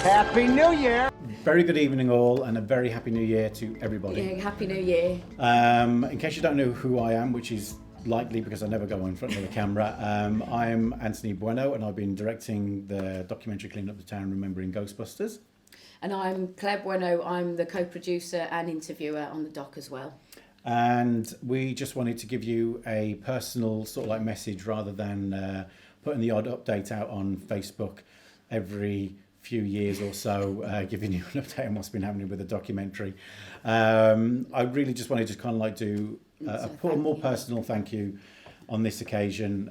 Happy New Year! Very good evening all, and a very happy new year to everybody. Yeah, Happy New Year. In case you don't know who I am, which is likely because I never go in front of the camera, I'm Anthony Bueno, and I've been directing the documentary Cleanin Up The Town, Remembering Ghostbusters. And I'm Claire Bueno. I'm the co-producer and interviewer on the doc as well. And we just wanted to give you a personal sort of like message rather than putting the odd update out on Facebook every few years or so, giving you an update on what's been happening with the documentary. I really just wanted to kind of like do a more personal thank you on this occasion,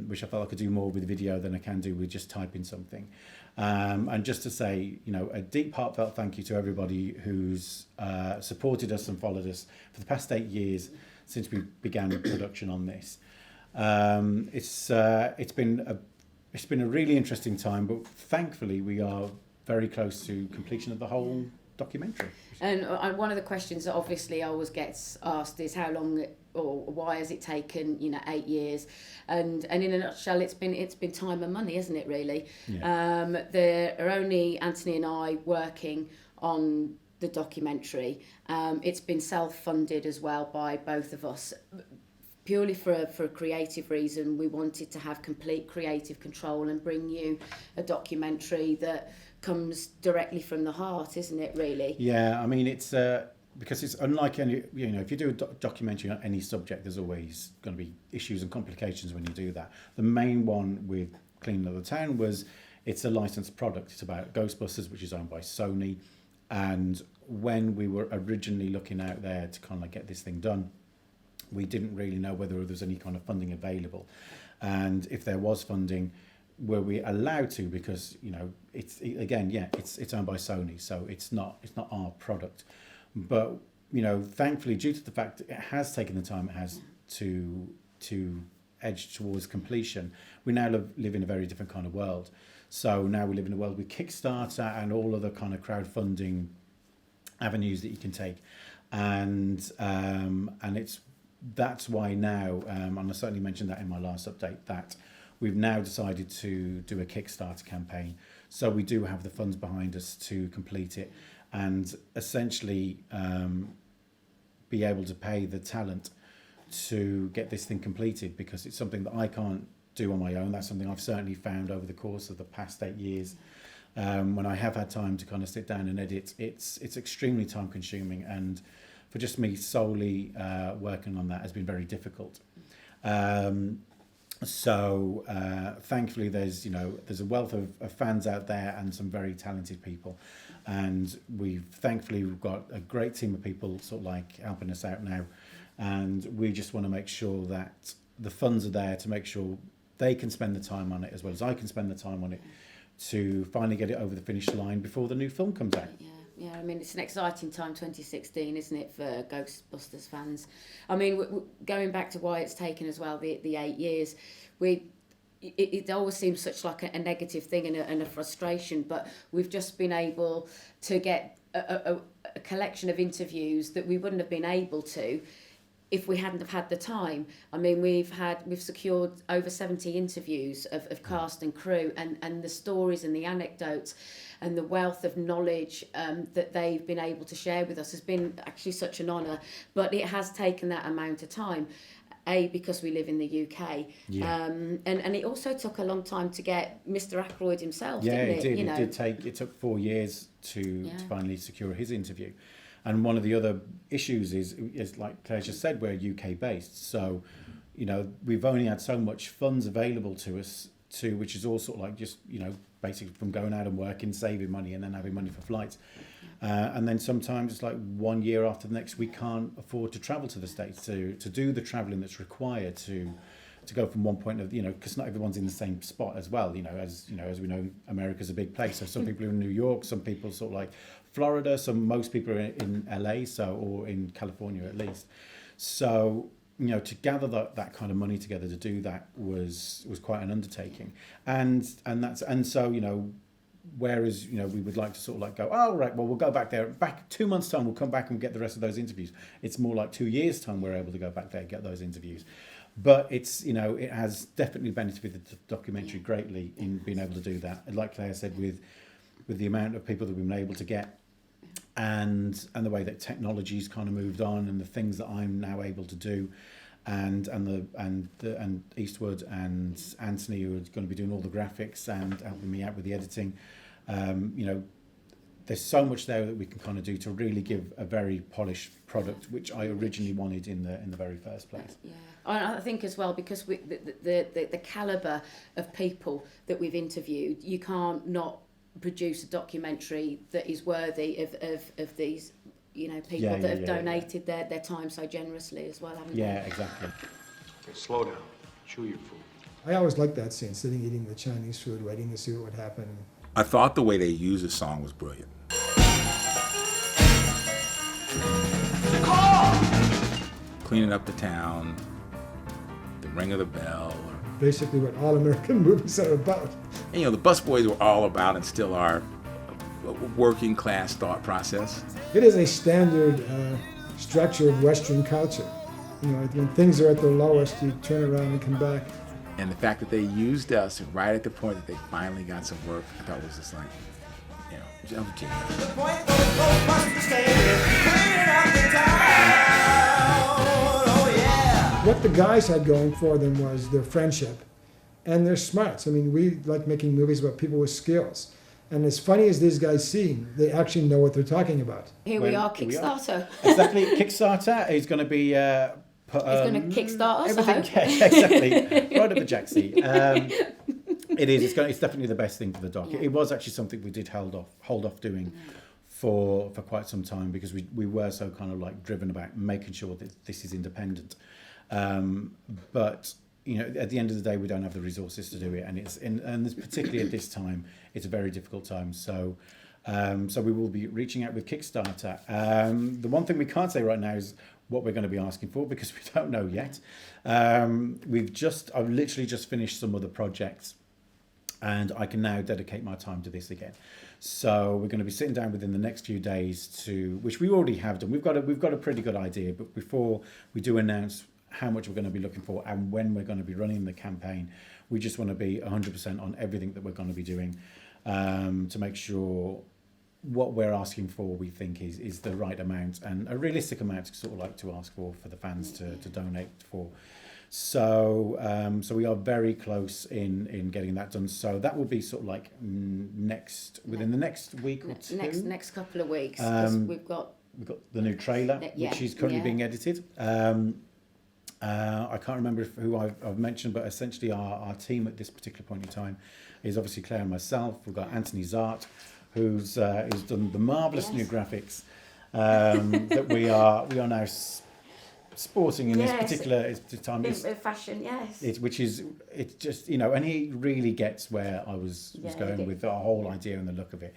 which I felt I could do more with video than I can do with just typing something. And just to say, you know, a deep heartfelt thank you to everybody who's supported us and followed us for the past 8 years since we began production on this. It's been a really interesting time, but thankfully we are very close to completion of the whole documentary. And one of the questions that obviously always gets asked is how long or why has it taken 8 years? And in a nutshell, it's been time and money, isn't it? Really. Yeah. There are only Anthony and I working on the documentary. It's been self-funded as well by both of us. Purely for a creative reason. We wanted to have complete creative control and bring you a documentary that comes directly from the heart, isn't it, really? Yeah, I mean, it's because it's unlike any, if you do a documentary on any subject, there's always going to be issues and complications when you do that. The main one with Cleanin Up The Town was it's a licensed product. It's about Ghostbusters, which is owned by Sony. And when we were originally looking out there to kind of like get this thing done, we didn't really know whether there was any kind of funding available, and if there was funding, were we allowed to? Because it's owned by Sony, so it's not our product. But thankfully, due to the fact that it has taken the time it has to edge towards completion, we now live in a very different kind of world. So now we live in a world with Kickstarter and all other kind of crowdfunding avenues that you can take, and that's why now, and I certainly mentioned that in my last update, that we've now decided to do a Kickstarter campaign. So we do have the funds behind us to complete it and essentially be able to pay the talent to get this thing completed, because it's something that I can't do on my own. That's something I've certainly found over the course of the past 8 years. When I have had time to kind of sit down and edit, it's extremely time consuming, and for just me solely working on that has been very difficult. So thankfully there's a wealth of fans out there and some very talented people, and we've got a great team of people sort of like helping us out now, and we just want to make sure that the funds are there to make sure they can spend the time on it as well as I can spend the time on it to finally get it over the finish line before the new film comes out. Yeah, I mean, it's an exciting time, 2016, isn't it, for Ghostbusters fans? I mean, going back to why it's taken as well, the 8 years, it always seems such like a negative thing and a frustration, but we've just been able to get a collection of interviews that we wouldn't have been able to if we hadn't have had the time. I mean, we've secured over 70 interviews of cast and crew, and the stories and the anecdotes and the wealth of knowledge that they've been able to share with us has been actually such an honour. But it has taken that amount of time, because we live in the UK. Yeah. And it also took a long time to get Mr. Aykroyd himself, didn't it? Yeah, it did. It took 4 years to finally secure his interview. And one of the other issues is like Claire just said, we're UK based. So, we've only had so much funds available to us which is all sort of like just, basically from going out and working, saving money and then having money for flights. And then sometimes it's like 1 year after the next, we can't afford to travel to the States to do the travelling that's required to go from one point of, because not everyone's in the same spot as well, as we know, America's a big place. So some people are in New York, some people sort of like Florida, most people are in LA, or in California at least. So, to gather that kind of money together to do that was quite an undertaking. And so, whereas, we would like to sort of like go, oh, right, well, we'll go back 2 months' time, we'll come back and get the rest of those interviews. It's more like 2 years' time we're able to go back there and get those interviews. But it's, it has definitely benefited the documentary greatly in being able to do that. And like Claire said, with with the amount of people that we've been able to get, and the way that technology's kind of moved on, and the things that I'm now able to do, and Eastwood and Anthony, who are going to be doing all the graphics and helping me out with the editing. You know, there's so much there that we can kind of do to really give a very polished product, which I originally wanted in the very first place. Yeah, I think as well, because the caliber of people that we've interviewed, you can't not produce a documentary that is worthy of these, you know, people that have donated their time so generously as well, haven't they? Yeah, exactly. Okay, slow down. Chew your food. I always liked that scene, sitting eating the Chinese food, waiting to see what would happen. I thought the way they used the song was brilliant. Cleaning Up the Town, The Ring of the Bell. Basically what all American movies are about. And, you know, the busboys were all about, and still are, a working class thought process. It is a standard structure of Western culture. You know, when things are at their lowest, you turn around and come back. And the fact that they used us right at the point that they finally got some work, I thought was just like, you know, I'm a genius. What the guys had going for them was their friendship and their smarts. I mean, we like making movies about people with skills. And as funny as these guys seem, they actually know what they're talking about. Here we are, Kickstarter. Exactly, Kickstarter is going to be... It's going to kickstart us, I hope. Yeah, exactly. Right up the jack seat. It is. It's definitely the best thing for the doc. Yeah. It was actually something we did hold off doing for quite some time, because we were so kind of like driven about making sure that this is independent. But you know, at the end of the day, we don't have the resources to do it, and particularly at this time, it's a very difficult time. So we will be reaching out with Kickstarter. The one thing we can't say right now is what we're going to be asking for, because we don't know yet. I've literally just finished some other projects, and I can now dedicate my time to this again. So we're going to be sitting down within the next few days which we already have done. We've got a pretty good idea, but before we do announce how much we're going to be looking for and when we're going to be running the campaign, we just want to be 100% on everything that we're going to be doing, to make sure what we're asking for, we think is the right amount, and a realistic amount to sort of like to ask for the fans to donate for. So we are very close in getting that done. So that will be sort of like within the next week or two. Next couple of weeks. 'Cause we've got the new trailer, which is currently being edited. I can't remember who I've mentioned, but essentially our team at this particular point in time is obviously Claire and myself. We've got Anthony Zart, who's done the marvellous new graphics that we are now sporting in this particular time. It's fashion, yes. It's just, you know, and he really gets where I was going with the whole idea and the look of it.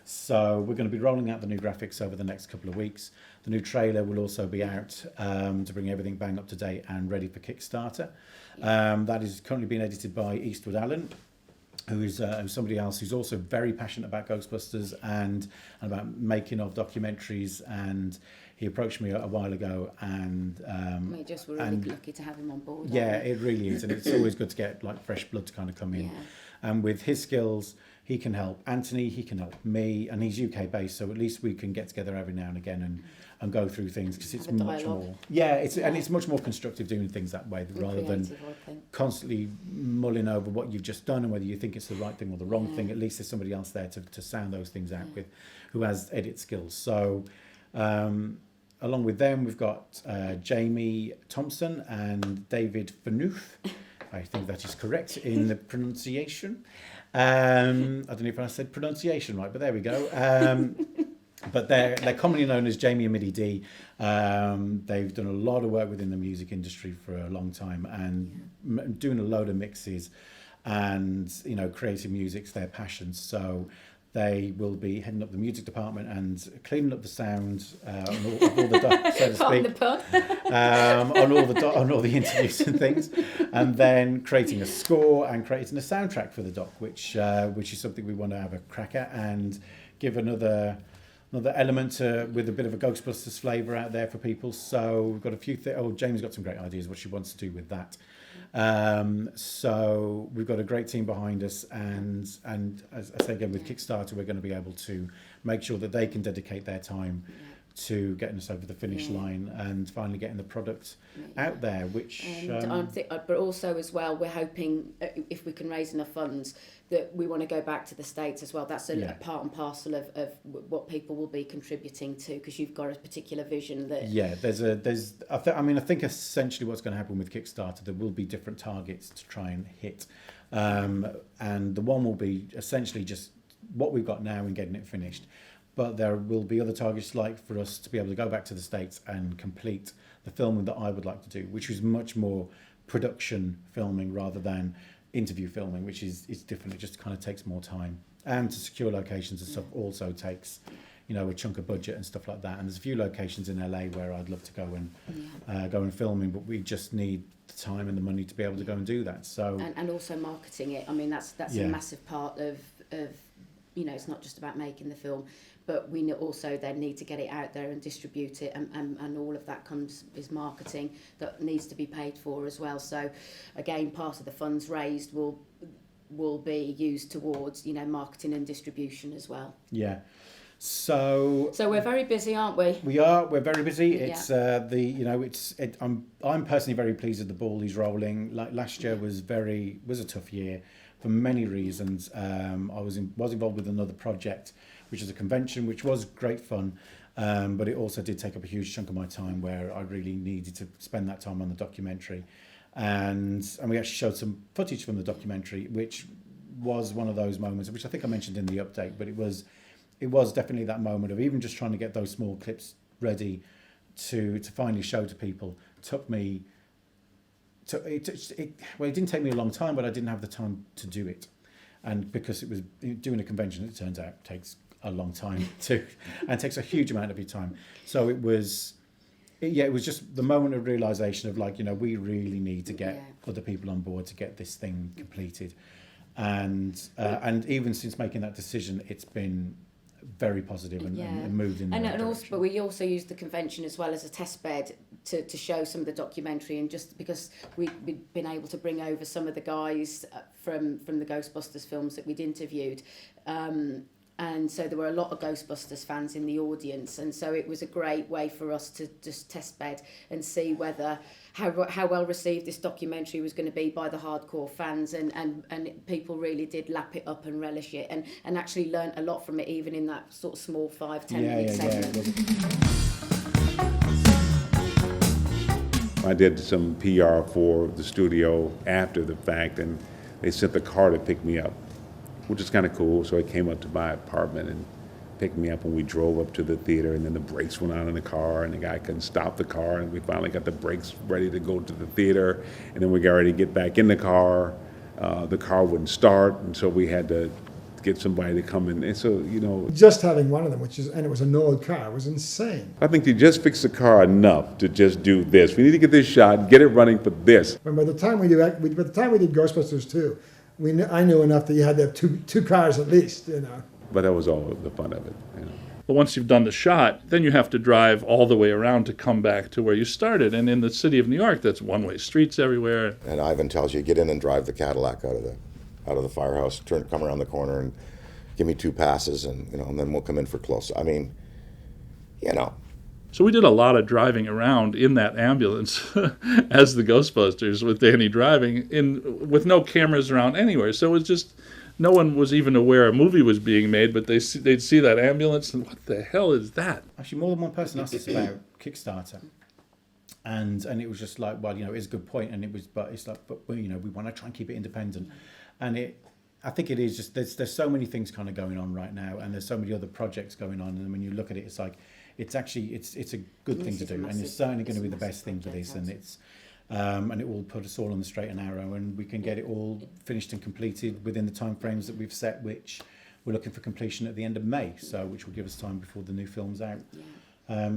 So we're going to be rolling out the new graphics over the next couple of weeks. The new trailer will also be out to bring everything bang up to date and ready for Kickstarter. That is currently being edited by Eastwood Allen, who is somebody else who's also very passionate about Ghostbusters and about making of documentaries. And he approached me a while ago, and we're really lucky to have him on board. Yeah, it really is, and it's always good to get like fresh blood to kind of come in. Yeah. And with his skills, he can help Anthony, he can help me, and he's UK based, so at least we can get together every now and again and go through things, because it's much more. Yeah, and it's much more constructive doing things that way rather than constantly mulling over what you've just done and whether you think it's the right thing or the wrong thing. At least there's somebody else there to sound those things out with, who has edit skills. So along with them, we've got Jamie Thompson and David Fanoof. I think that is correct in the pronunciation. I don't know if I said pronunciation right, but there we go. But they're commonly known as Jamie and Middy D. They've done a lot of work within the music industry for a long time, and doing a load of mixes, and you know, creating music's their passion. So they will be heading up the music department and cleaning up the sound on all the doc, so to speak, on all the interviews and things, and then creating a score and creating a soundtrack for the doc, which is something we want to have a crack at and give another element with a bit of a Ghostbusters flavour out there for people. So we've got a few things. James got some great ideas what she wants to do with that. So we've got a great team behind us, and as I say again, with Kickstarter, we're going to be able to make sure that they can dedicate their time to getting us over the finish line and finally getting the product out there, which but also as well, we're hoping if we can raise enough funds that we want to go back to the States as well. That's a part and parcel of what people will be contributing to, because you've got a particular vision that I think essentially what's going to happen with Kickstarter, there will be different targets to try and hit, and the one will be essentially just what we've got now and getting it finished. But there will be other targets, like for us to be able to go back to the States and complete the filming that I would like to do, which is much more production filming rather than interview filming, which is different. It just kind of takes more time. And to secure locations and stuff also takes, a chunk of budget and stuff like that. And there's a few locations in LA where I'd love to go and filming, but we just need the time and the money to be able to go and do that. So and also marketing it. I mean, that's a massive part of it's not just about making the film, but we also then need to get it out there and distribute it, and all of that is marketing that needs to be paid for as well. So again, part of the funds raised will be used towards marketing and distribution as well. Yeah. So we're very busy, aren't we? We're very busy. It's I'm personally very pleased with the ball he's rolling. Like last year was a tough year for many reasons. I was involved with another project, which is a convention, which was great fun, but it also did take up a huge chunk of my time where I really needed to spend that time on the documentary, and we actually showed some footage from the documentary, which was one of those moments, which I think I mentioned in the update, but it was definitely that moment of even just trying to get those small clips ready to finally show to people. It didn't take me a long time, but I didn't have the time to do it, and because it was doing a convention, it turns out takes a long time and takes a huge amount of your time. So it was just the moment of realization of we really need to get other people on board to get this thing completed, and even since making that decision, it's been very positive and moved in the right direction. But we also used the convention as well as a test bed to show some of the documentary, and just because we'd been able to bring over some of the guys from the Ghostbusters films that we'd interviewed, and so there were a lot of Ghostbusters fans in the audience, and so it was a great way for us to just test bed and see how well received this documentary was going to be by the hardcore fans, and people really did lap it up and relish it, and actually learnt a lot from it, even in that sort of small 5-10 minute segment. I did some PR for the studio after the fact, and they sent the car to pick me up, which is kind of cool. So I came up to my apartment and picked me up, and we drove up to the theater, and then the brakes went on in the car, and the guy couldn't stop the car, and we finally got the brakes ready to go to the theater, and then we got ready to get back in the car. The car wouldn't start, and so we had to get somebody to come in. And so, just having one of them, and it was an old car, was insane. I think you just fix the car enough to just do this. We need to get this shot, get it running for this. And by the time we did Ghostbusters 2, I knew enough that you had to have two cars at least, But that was all the fun of it. But once you've done the shot, then you have to drive all the way around to come back to where you started. And in the city of New York, that's one-way streets everywhere. And Ivan tells you, get in and drive the Cadillac out of the firehouse, come around the corner and give me 2 passes, and and then we'll come in for close. I mean, So we did a lot of driving around in that ambulance as the Ghostbusters, with Danny driving with no cameras around anywhere. So it was just, no one was even aware a movie was being made, but they'd see that ambulance and what the hell is that? Actually, more than one person asked us about Kickstarter, and it was just like, well, it's a good point, and it was, but it's like, but we want to try and keep it independent, and I think it is just there's so many things kind of going on right now, and there's so many other projects going on, and when you look at it, it's like it's a good thing to do, and it's certainly going to be the best thing for this, and it's and it will put us all on the straight and narrow, and we can get it all finished and completed within the time frames that we've set, which we're looking for completion at the end of May, so which will give us time before the new film's out.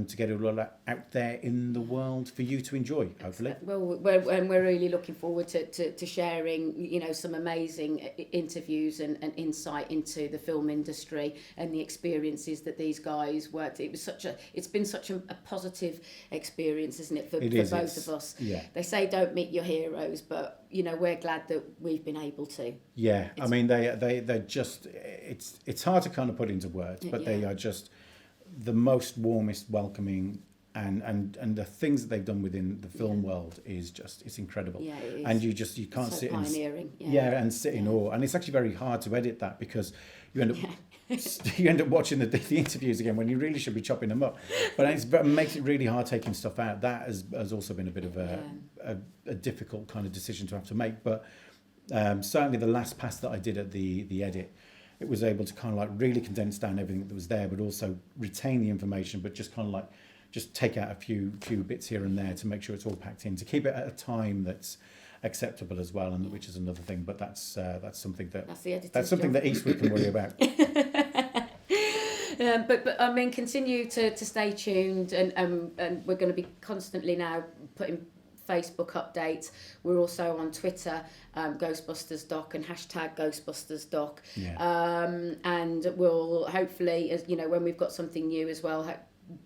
to get it all out there in the world for you to enjoy, hopefully. Well, we're really looking forward to sharing, you know, some amazing interviews and insight into the film industry and the experiences that these guys worked. It's been such a positive experience, isn't it, for both of us? Yeah. They say don't meet your heroes, but you know, we're glad that we've been able to. Yeah, I mean, they're just, it's hard to kind of put into words, but they are just the most warmest, welcoming, and the things that they've done within the film world is just, it's incredible. Yeah, it is. And you can't So sit pioneering. and sit in awe. And it's actually very hard to edit that because you end up you end up watching the interviews again when you really should be chopping them up. But it makes it really hard taking stuff out. That has also been a bit of a difficult kind of decision to have to make. But certainly the last pass that I did at the edit, it was able to kind of like really condense down everything that was there, but also retain the information, but just kind of like just take out a few bits here and there to make sure it's all packed in, to keep it at a time that's acceptable as well, and which is another thing. But that's something that that Eastwood can worry about. But I mean, continue to stay tuned, and we're going to be constantly now putting Facebook updates. We're also on Twitter, Ghostbusters Doc and hashtag Ghostbusters Doc. And we'll hopefully, as you know, when we've got something new as well,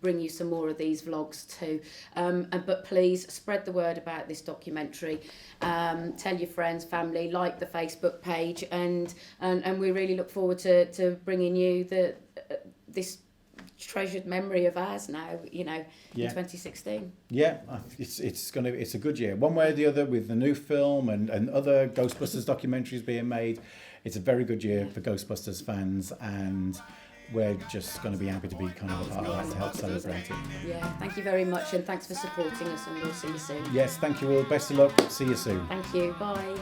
bring you some more of these vlogs too. But please spread the word about this documentary. Tell your friends, family, like the Facebook page, and we really look forward to bringing you this treasured memory of ours now, you know, in 2016. Yeah, it's a good year, one way or the other, with the new film and other Ghostbusters documentaries being made. It's a very good year for Ghostbusters fans, and we're just going to be happy to be kind of a part of that to help celebrate it. Yeah, thank you very much, and thanks for supporting us, and we'll see you soon. Yes, thank you all. Best of luck. See you soon. Thank you. Bye.